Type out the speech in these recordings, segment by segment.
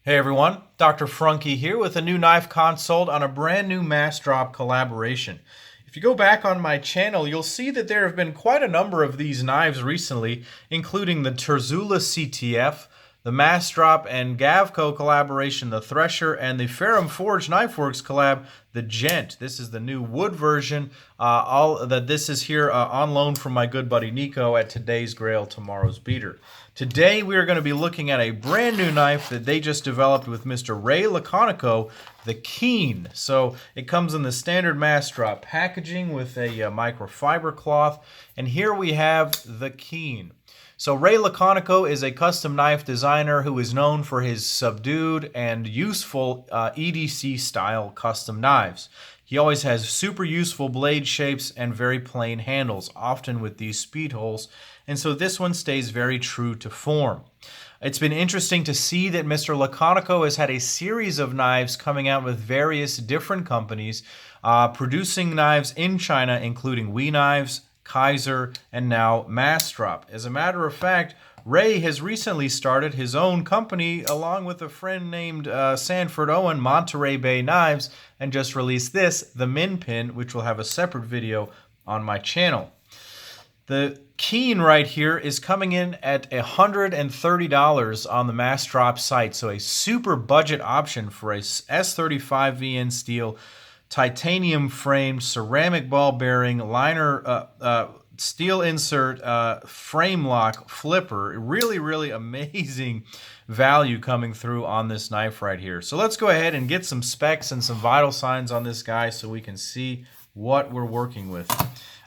Hey everyone, Dr. Frunkey here with a new knife consult on a brand new Massdrop collaboration. If you go back on my channel, you'll see that there have been quite a number of these knives recently, including the Terzula CTF, the Massdrop and Gavco collaboration, the Thresher, and the Ferrum Forge Knifeworks collab, the Gent. This is the new wood version. This is here on loan from my good buddy Nico at Today's Grail, Tomorrow's Beater. Today we are going to be looking at a brand new knife that they just developed with Mr. Ray Laconico, the Keen. So it comes in the standard Massdrop packaging with a microfiber cloth, and here we have the Keen. So Ray Laconico is a custom knife designer who is known for his subdued and useful EDC style custom knives. He always has super useful blade shapes and very plain handles, often with these speed holes, and so this one stays very true to form. It's been interesting to see that Mr. Laconico has had a series of knives coming out with various different companies, producing knives in China, including We Knives, Kaiser, and now Massdrop. As a matter of fact, Ray has recently started his own company along with a friend named Sanford Owen, Monterey Bay Knives, and just released this, the Min Pin, which will have a separate video on my channel. The Keen right here is coming in at $130 on the Massdrop site, so a super budget option for a S35 VN steel, titanium framed, ceramic ball bearing, liner, steel insert, frame lock, flipper. Really amazing value coming through on this knife right here. So let's go ahead and get some specs and some vital signs on this guy so we can see what we're working with.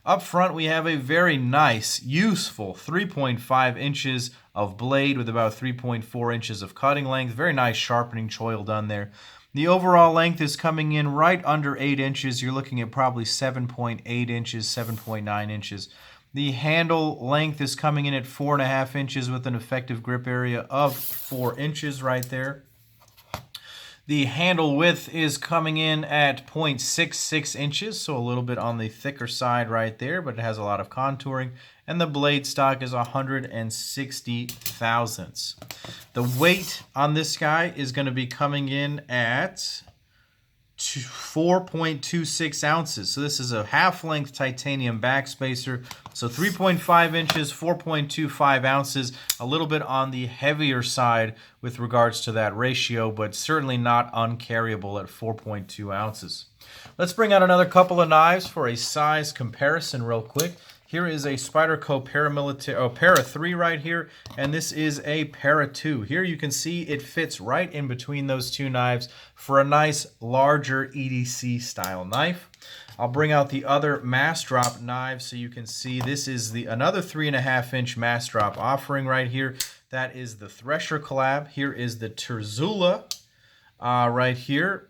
Up front, we have a very nice, useful 3.5 inches of blade with about 3.4 inches of cutting length. Very nice sharpening choil done there. The overall length is coming in right under 8 inches. You're looking at probably 7.8 inches, 7.9 inches. The handle length is coming in at 4.5 inches with an effective grip area of 4 inches right there. The handle width is coming in at 0.66 inches, so a little bit on the thicker side right there, but it has a lot of contouring. And the blade stock is 160 thousandths. The weight on this guy is going to be coming in at 4.26 ounces. So this is a half-length titanium backspacer. So 3.5 inches, 4.25 ounces, a little bit on the heavier side with regards to that ratio, but certainly not uncarryable at 4.2 ounces. Let's bring out another couple of knives for a size comparison real quick. Here is a Spyderco Para 3 right here, and this is a Para 2. Here you can see it fits right in between those two knives for a nice, larger EDC style knife. I'll bring out the other Massdrop knives so you can see this is another 3.5 inch Massdrop offering right here. That is the Thresher collab. Here is the Terzula right here.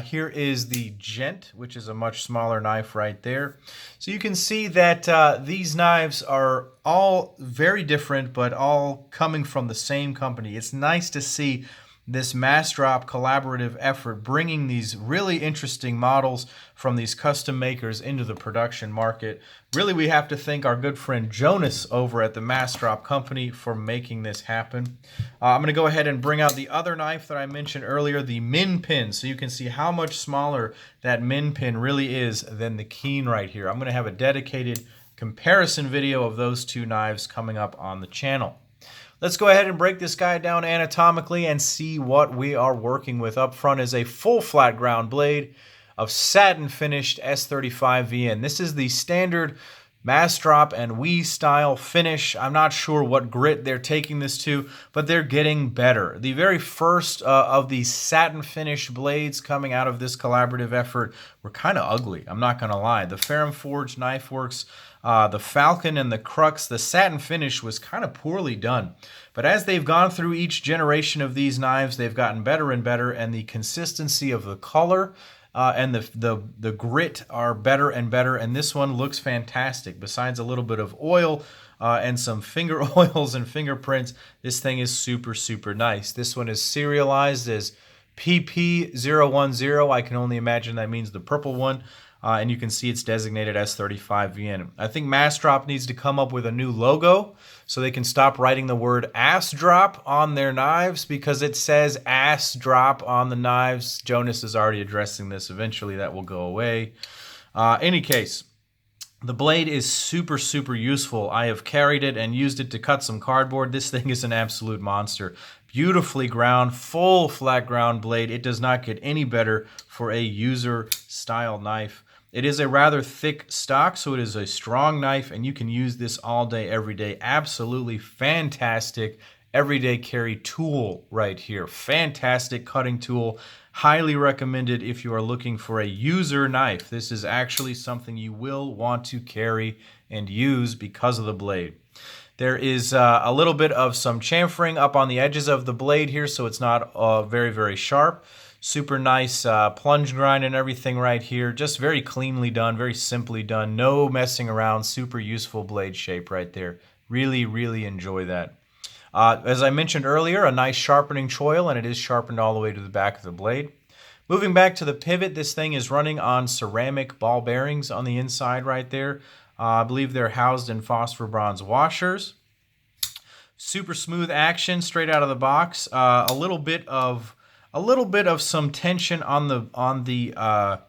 Here is the Gent, which is a much smaller knife right there. So you can see that these knives are all very different, but all coming from the same company. It's nice to see this Massdrop collaborative effort bringing these really interesting models from these custom makers into the production market. Really, we have to thank our good friend Jonas over at the Massdrop company for making this happen. I'm going to go ahead and bring out the other knife that I mentioned earlier, the Min Pin, so you can see how much smaller that Min Pin really is than the Keen right here. I'm going to have a dedicated comparison video of those two knives coming up on the channel. Let's go ahead and break this guy down anatomically and see what we are working with. Up front is a full flat ground blade of satin finished S35 VN. This is the standard Massdrop and We style finish. I'm not sure what grit they're taking this to, but they're getting better. The very first of these satin finish blades coming out of this collaborative effort were kind of ugly, I'm not going to lie. The Ferrum Forge Knifeworks, the Falcon and the Crux, the satin finish was kind of poorly done. But as they've gone through each generation of these knives, they've gotten better and better, and the consistency of the color and the grit are better and better, and this one looks fantastic. Besides a little bit of oil and some finger oils and fingerprints, this thing is super nice. This one is serialized as PP010. I can only imagine that means the purple one. and you can see it's designated S35VN. I think Massdrop needs to come up with a new logo so they can stop writing the word ass drop on their knives, because it says ass drop on the knives. Jonas is already addressing this. Eventually that will go away. Any case, the blade is super, super useful. I have carried it and used it to cut some cardboard. This thing is an absolute monster. Beautifully ground, full flat ground blade. It does not get any better for a user style knife. It is a rather thick stock, so it is a strong knife, and you can use this all day, every day. Absolutely fantastic everyday carry tool right here. Fantastic cutting tool. Highly recommended if you are looking for a user knife. This is actually something you will want to carry and use because of the blade. There is a little bit of some chamfering up on the edges of the blade here, so it's not very, very sharp. Super nice plunge grind and everything right here. Just very cleanly done, very simply done. No messing around. Super useful blade shape right there. Really, really enjoy that. As I mentioned earlier, a nice sharpening choil, and it is sharpened all the way to the back of the blade. Moving back to the pivot, this thing is running on ceramic ball bearings on the inside right there. I believe they're housed in phosphor bronze washers. Super smooth action straight out of the box. A little bit of some tension on the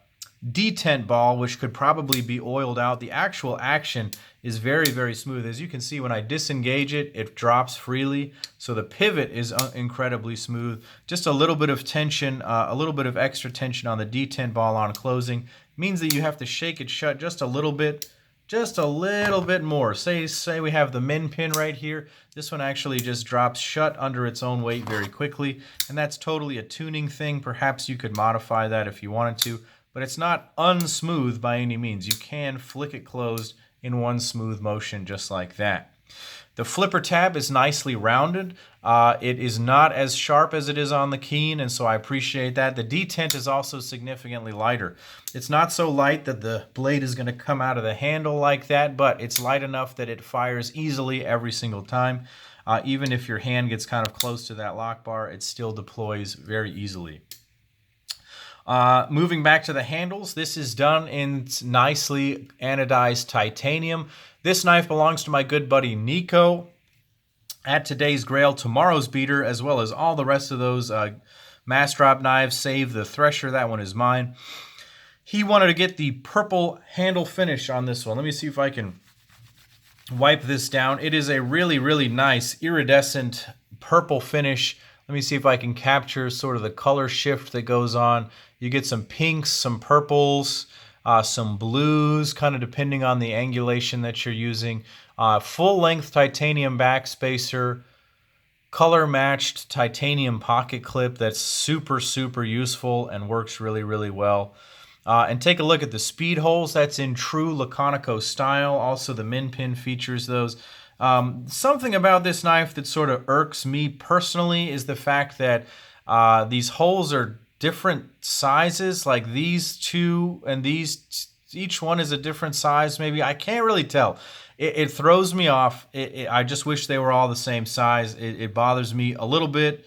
detent ball, which could probably be oiled out. The actual action is very, very smooth. As you can see, when I disengage it, it drops freely. So the pivot is incredibly smooth. Just a little bit of tension, a little bit of extra tension on the detent ball on closing means that you have to shake it shut just a little bit more. Say we have the min pin right here. This one actually just drops shut under its own weight very quickly, and that's totally a tuning thing. Perhaps you could modify that if you wanted to, but it's not unsmooth by any means. You can flick it closed in one smooth motion just like that. The flipper tab is nicely rounded. It is not as sharp as it is on the Keen, and so I appreciate that. The detent is also significantly lighter. It's not so light that the blade is going to come out of the handle like that, but it's light enough that it fires easily every single time. Even if your hand gets kind of close to that lock bar, it still deploys very easily. Moving back to the handles, this is done in nicely anodized titanium. This knife belongs to my good buddy Nico at Today's Grail, Tomorrow's Beater, as well as all the rest of those Massdrop knives, save the Thresher. That one is mine. He wanted to get the purple handle finish on this one. Let me see if I can wipe this down. It is a really, really nice iridescent purple finish. Let me see if I can capture sort of the color shift that goes on. You get some pinks, some purples, some blues, kind of depending on the angulation that you're using. Full-length titanium back spacer, color-matched titanium pocket clip that's super, super useful and works really, really well. And take a look at the speed holes. That's in true Laconico style. Also, the min pin features those. Something about this knife that sort of irks me personally is the fact that these holes are different sizes, like these two and these, each one is a different size maybe. I can't really tell. It throws me off. I just wish they were all the same size. It bothers me a little bit.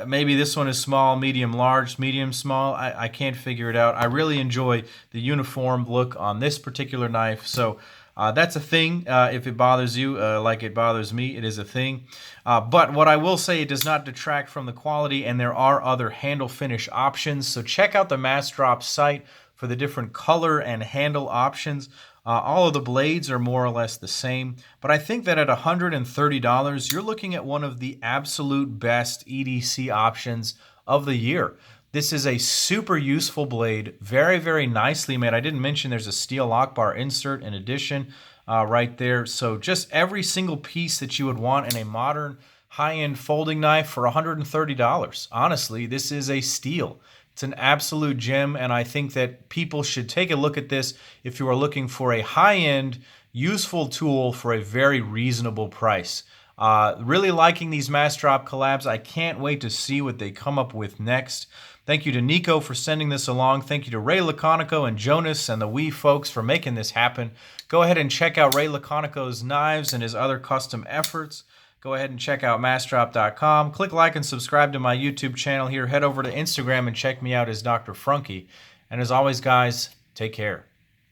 Maybe this one is small, medium, large, medium, small. I can't figure it out. I really enjoy the uniform look on this particular knife. So that's a thing. If it bothers you like it bothers me, it is a thing. But what I will say, it does not detract from the quality, and there are other handle finish options. So check out the Massdrop site for the different color and handle options. All of the blades are more or less the same, but I think that at $130, you're looking at one of the absolute best EDC options of the year. This is a super useful blade, very, very nicely made. I didn't mention there's a steel lock bar insert in addition right there. So just every single piece that you would want in a modern high-end folding knife for $130. Honestly, this is a steal. It's an absolute gem, and I think that people should take a look at this if you are looking for a high-end, useful tool for a very reasonable price. Really liking these Massdrop collabs. I can't wait to see what they come up with next. Thank you to Nico for sending this along. Thank you to Ray Laconico and Jonas and the Wee folks for making this happen. Go ahead and check out Ray Laconico's knives and his other custom efforts. Go ahead and check out massdrop.com. Click like and subscribe to my YouTube channel here. Head over to Instagram and check me out as Dr. Frunkey. And as always, guys, Take care.